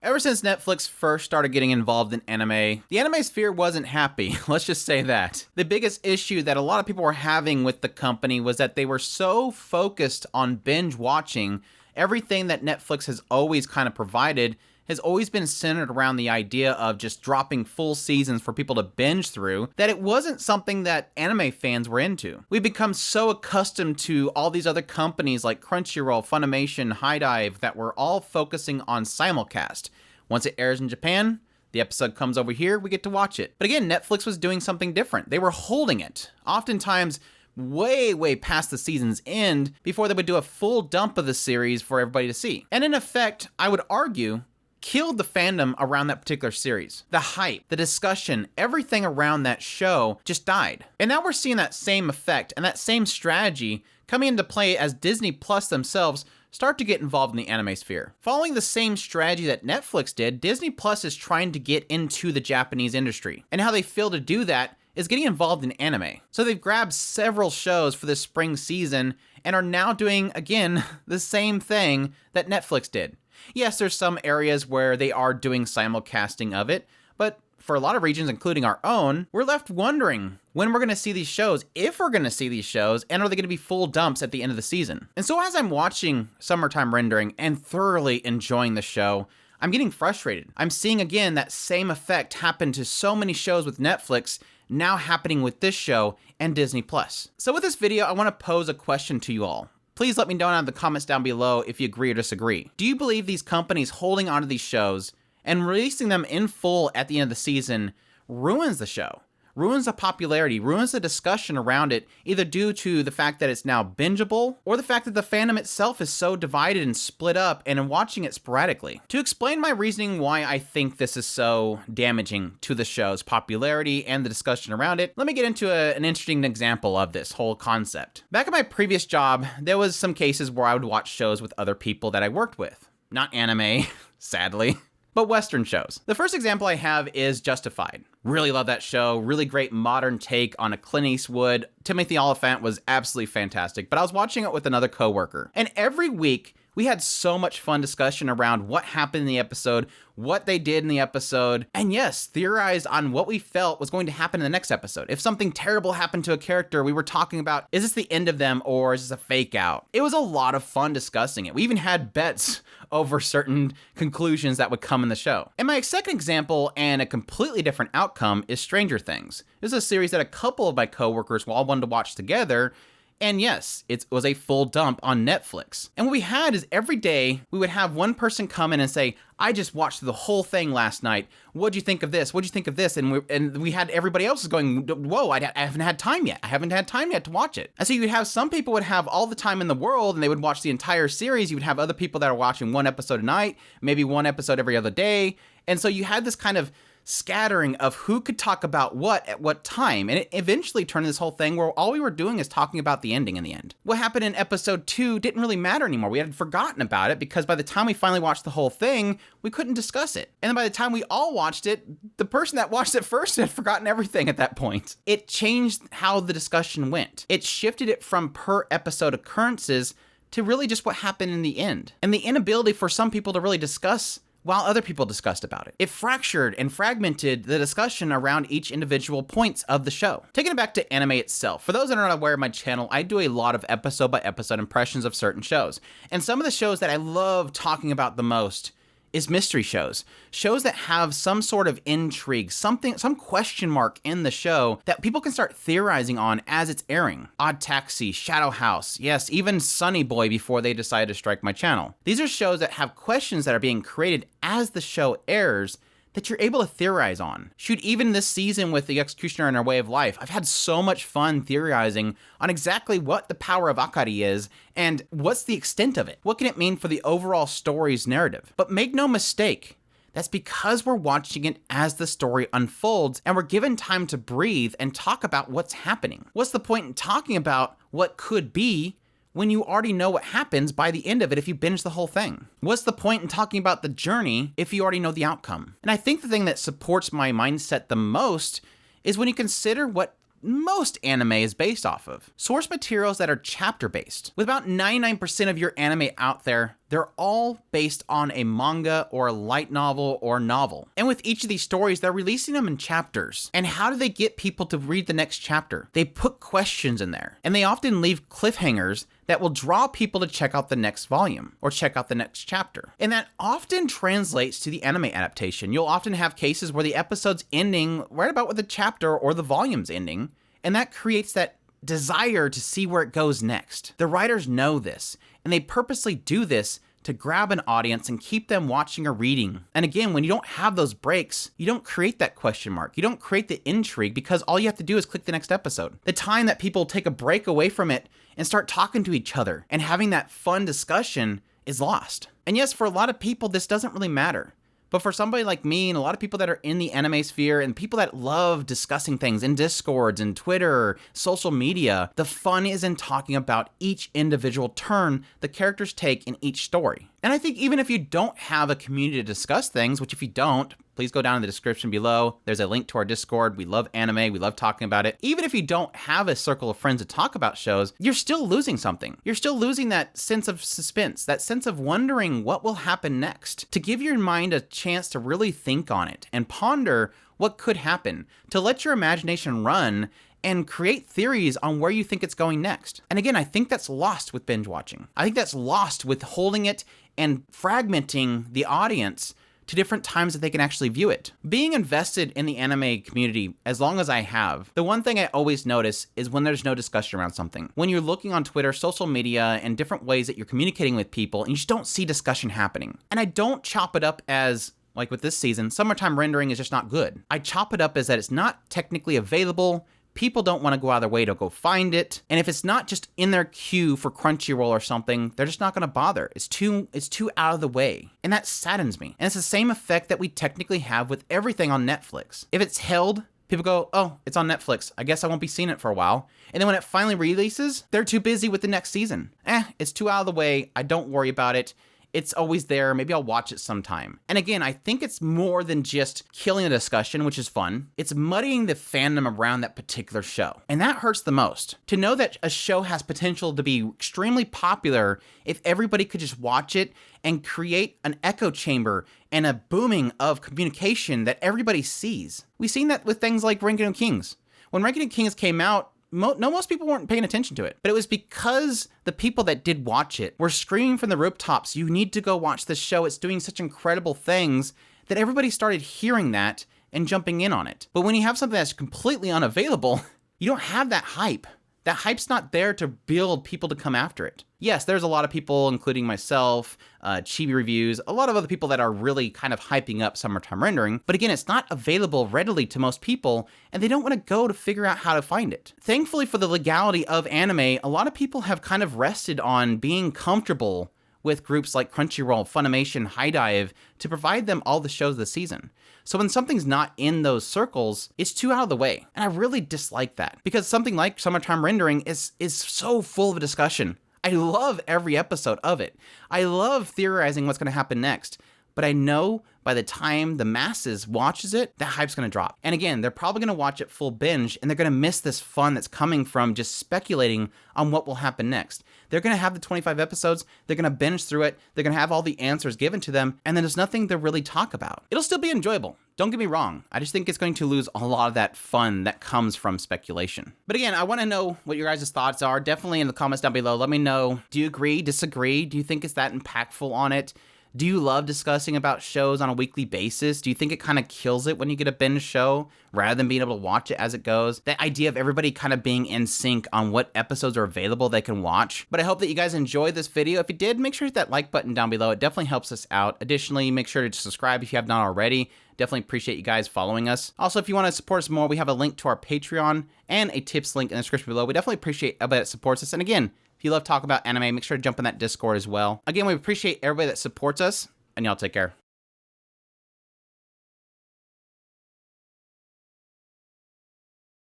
Ever since Netflix first started getting involved in anime, the anime sphere wasn't happy, let's just say that. The biggest issue that a lot of people were having with the company was that they were so focused on binge watching. Everything that Netflix has always kind of provided has always been centered around the idea of just dropping full seasons for people to binge through, that it wasn't something that anime fans were into. We've become so accustomed to all these other companies like Crunchyroll, Funimation, HIDIVE that were all focusing on simulcast. Once it airs in Japan, the episode comes over here, we get to watch it. But again, Netflix was doing something different. They were holding it, oftentimes way past the season's end, before they would do a full dump of the series for everybody to see. And in effect, I would argue, killed the fandom around that particular series. The hype, the discussion, everything around that show just died. And now we're seeing that same effect and that same strategy coming into play as Disney Plus themselves start to get involved in the anime sphere. Following the same strategy that Netflix did, Disney Plus is trying to get into the Japanese industry. And how they fail to do that is getting involved in anime. So they've grabbed several shows for this spring season and are now doing, again, the same thing that Netflix did. Yes, there's some areas where they are doing simulcasting of it, but for a lot of regions, including our own, we're left wondering when we're going to see these shows, if we're going to see these shows, and are they going to be full dumps at the end of the season? And so as I'm watching Summertime Rendering and thoroughly enjoying the show, I'm getting frustrated. I'm seeing again that same effect happen to so many shows with Netflix, now happening with this show and Disney Plus. So with this video, I want to pose a question to you all. Please let me know in the comments down below if you agree or disagree. Do you believe these companies holding onto these shows and releasing them in full at the end of the season ruins the show? Ruins the popularity, ruins the discussion around it, either due to the fact that it's now bingeable, or the fact that the fandom itself is so divided and split up and I'm watching it sporadically. To explain my reasoning why I think this is so damaging to the show's popularity and the discussion around it, let me get into an interesting example of this whole concept. Back at my previous job, there was some cases where I would watch shows with other people that I worked with. Not anime, sadly, but Western shows. The first example I have is Justified. Really love that show. Really great modern take on a Clint Eastwood. Timothy Oliphant was absolutely fantastic, but I was watching it with another coworker. And every week, we had so much fun discussion around what happened in the episode, what they did in the episode, and yes, theorized on what we felt was going to happen in the next episode. If something terrible happened to a character, we were talking about, is this the end of them or is this a fake out? It was a lot of fun discussing it. We even had bets over certain conclusions that would come in the show. And my second example, and a completely different outcome, is Stranger Things. This is a series that a couple of my coworkers all wanted to watch together. And yes, it was a full dump on Netflix. And what we had is every day we would have one person come in and say, I just watched the whole thing last night. What'd you think of this? What'd you think of this? And we had everybody else going, whoa, I haven't had time yet. I haven't had time yet to watch it. And so you'd have some people would have all the time in the world and they would watch the entire series. You would have other people that are watching one episode a night, maybe one episode every other day. And so you had this kind of scattering of who could talk about what at what time, and it eventually turned this whole thing where all we were doing is talking about the ending in the end. What happened in episode 2 didn't really matter anymore. We had forgotten about it because by the time we finally watched the whole thing, we couldn't discuss it. And then by the time we all watched it, the person that watched it first had forgotten everything at that point. It changed how the discussion went. It shifted it from per episode occurrences to really just what happened in the end. And the inability for some people to really discuss while other people discussed about it. It fractured and fragmented the discussion around each individual points of the show. Taking it back to anime itself, for those that are not aware of my channel, I do a lot of episode by episode impressions of certain shows. And some of the shows that I love talking about the most is mystery shows. Shows that have some sort of intrigue, some question mark in the show that people can start theorizing on as it's airing. Odd Taxi, Shadow House, yes, even Sunny Boy before they decided to strike my channel. These are shows that have questions that are being created as the show airs that you're able to theorize on. Shoot, even this season with The Executioner and Our Way of Life, I've had so much fun theorizing on exactly what the power of Akari is and what's the extent of it. What can it mean for the overall story's narrative? But make no mistake, that's because we're watching it as the story unfolds and we're given time to breathe and talk about what's happening. What's the point in talking about what could be when you already know what happens by the end of it if you binge the whole thing? What's the point in talking about the journey if you already know the outcome? And I think the thing that supports my mindset the most is when you consider what most anime is based off of. Source materials that are chapter-based. With about 99% of your anime out there they're all based on a manga or a light novel or novel. And with each of these stories, they're releasing them in chapters. And how do they get people to read the next chapter? They put questions in there, and they often leave cliffhangers that will draw people to check out the next volume or check out the next chapter. And that often translates to the anime adaptation. You'll often have cases where the episode's ending right about with the chapter or the volume's ending, and that creates that desire to see where it goes next. The writers know this, and they purposely do this to grab an audience and keep them watching or reading. And again, when you don't have those breaks, you don't create that question mark. You don't create the intrigue because all you have to do is click the next episode. The time that people take a break away from it and start talking to each other and having that fun discussion is lost. And yes, for a lot of people, this doesn't really matter. But for somebody like me and a lot of people that are in the anime sphere and people that love discussing things in Discords and Twitter, social media, the fun is in talking about each individual turn the characters take in each story. And I think even if you don't have a community to discuss things, which if you don't, please go down in the description below. There's a link to our Discord. We love anime. We love talking about it. Even if you don't have a circle of friends to talk about shows, you're still losing something. You're still losing that sense of suspense, that sense of wondering what will happen next, to give your mind a chance to really think on it and ponder what could happen, to let your imagination run and create theories on where you think it's going next. And again, I think that's lost with binge watching. I think that's lost with holding it and fragmenting the audience to different times that they can actually view it. Being invested in the anime community as long as I have, the one thing I always notice is when there's no discussion around something. When you're looking on Twitter, social media, and different ways that you're communicating with people, and you just don't see discussion happening. And I don't chop it up as, like with this season, summertime rendering is just not good. I chop it up as that it's not technically available, people don't want to go out of their way to go find it, and if it's not just in their queue for Crunchyroll or something, they're just not going to bother. It's too out of the way, and that saddens me. And it's the same effect that we technically have with everything on Netflix. If it's held, people go, oh, it's on Netflix, I guess I won't be seeing it for a while. And then when it finally releases, they're too busy with the next season. It's too out of the way, I don't worry about it. It's always there, maybe I'll watch it sometime. And again, I think it's more than just killing a discussion, which is fun. It's muddying the fandom around that particular show. And that hurts the most. To know that a show has potential to be extremely popular if everybody could just watch it and create an echo chamber and a booming of communication that everybody sees. We've seen that with things like Ranking of Kings. When Ranking of Kings came out, most people weren't paying attention to it, but it was because the people that did watch it were screaming from the rooftops, you need to go watch this show, it's doing such incredible things, that everybody started hearing that and jumping in on it. But when you have something that's completely unavailable, you don't have that hype. That hype's not there to build people to come after it. Yes, there's a lot of people, including myself, Chibi Reviews, a lot of other people that are really kind of hyping up summertime rendering, but again, it's not available readily to most people, and they don't want to go to figure out how to find it. Thankfully for the legality of anime, a lot of people have kind of rested on being comfortable with groups like Crunchyroll, Funimation, High Dive to provide them all the shows this season. So when something's not in those circles, it's too out of the way. And I really dislike that because something like summertime rendering is so full of a discussion. I love every episode of it. I love theorizing what's going to happen next. But I know by the time the masses watches it, that hype's going to drop. And again, they're probably going to watch it full binge and they're going to miss this fun that's coming from just speculating on what will happen next. They're going to have the 25 episodes, they're going to binge through it, they're going to have all the answers given to them, and then there's nothing to really talk about. It'll still be enjoyable. Don't get me wrong. I just think it's going to lose a lot of that fun that comes from speculation. But again, I want to know what your guys' thoughts are. Definitely in the comments down below. Let me know. Do you agree, disagree? Do you think it's that impactful on it? Do you love discussing about shows on a weekly basis? Do you think it kind of kills it when you get a binge show rather than being able to watch it as it goes? That idea of everybody kind of being in sync on what episodes are available they can watch. But I hope that you guys enjoyed this video. If you did, make sure to hit that like button down below. It definitely helps us out. Additionally, make sure to subscribe if you have not already. Definitely appreciate you guys following us. Also, if you want to support us more, we have a link to our Patreon and a tips link in the description below. We definitely appreciate everybody that supports us. And again, if you love talking about anime, make sure to jump in that Discord as well. Again, we appreciate everybody that supports us, and y'all take care.